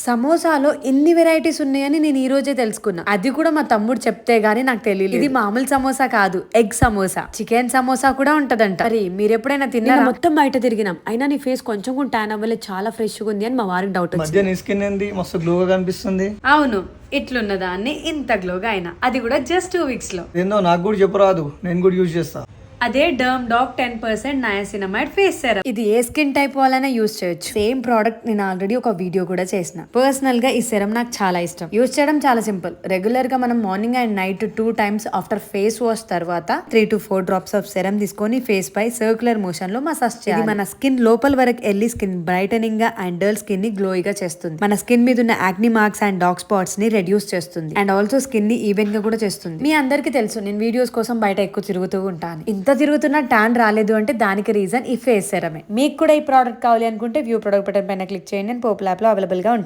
సమోసాలో ఇన్ని వెరైటీస్ ఉన్నాయని నేను ఈ రోజే తెలుసుకున్నా. అది కూడా మా తమ్ముడు చెప్తే గానీ నాకు తెలియదు. ఇది మామూలు సమోసా కాదు, ఎగ్ సమోసా. చికెన్ సమోసా కూడా ఉంటదంట. మరి మీరు ఎప్పుడైనా తిన్నారా? మొత్తం బయట తిరిగినాం, అయినా నీ ఫేస్ కొంచెం కూడా ట్యాన్ అవ్వలేదు, చాలా ఫ్రెష్ గా ఉంది అని మా వారికి డౌట్ వచ్చింది. మధ్య నీ స్కిన్ ఏంది మస్తు గ్లోగా కనిపిస్తుంది. అవును, ఇట్లున్న దాన్ని ఇంత గ్లోగా అయినా, అది కూడా జస్ట్ 2 weeks లో. ఏందో నాకు కూడా చెప్పరాదు, నేను కూడా యూజ్ చేస్తా. అదే డర్మ్ డాక్ 10% నయాసినమైడ్ ఫేస్ సెరమ్. ఇది ఏ స్కిన్ టైప్ వాళ్ళైనా యూజ్ చేయొచ్చు. సేమ్ ప్రోడక్ట్ నేను ఆల్రెడీ ఒక వీడియో కూడా చేసిన. పర్సనల్ గా ఈ సెరమ్ నాకు చాలా ఇష్టం. యూజ్ చేయడం చాలా సింపుల్. రెగ్యులర్ గా మనం morning and night 2 times after face wash తర్వాత 3 to 4 drops ఆఫ్ సెరమ్ తీసుకొని ఫేస్ పై సర్క్యులర్ మోషన్ లో మసాజ్ చేయాలి. ఇది మన స్కిన్ లోపల వరకు వెళ్ళి స్కిన్ బ్రైటనింగ్ గా అండ్ డల్ స్కిన్ ని గ్లోయిగా చేస్తుంది. మన స్కిన్ మీద ఉన్న యాక్ని మార్క్స్ అండ్ డార్క్ స్పాట్స్ ని రెడ్యూస్ చేస్తుంది అండ్ ఆల్సో స్కిన్ ని ఈవెన్ గా కూడా చేస్తుంది. మీ అందరికి తెలుసు నేను వీడియోస్ కోసం బయట ఎక్కువ తిరుగుతూ ఉంటాను. ఇంత తిరుగుతున్న ట్యాన్ రాలేదు అంటే దానికి రీజన్ ఈ ఫేస్ సెరమే. మీకు కూడా ఈ ప్రోడక్ట్ కావాలి అనుకుంటే వ్యూ ప్రోడక్ట్ బటన్ పైన క్లిక్ చేయండి. పోపుల్ యాప్ లో అవైలబుల్ గా ఉంటుంది.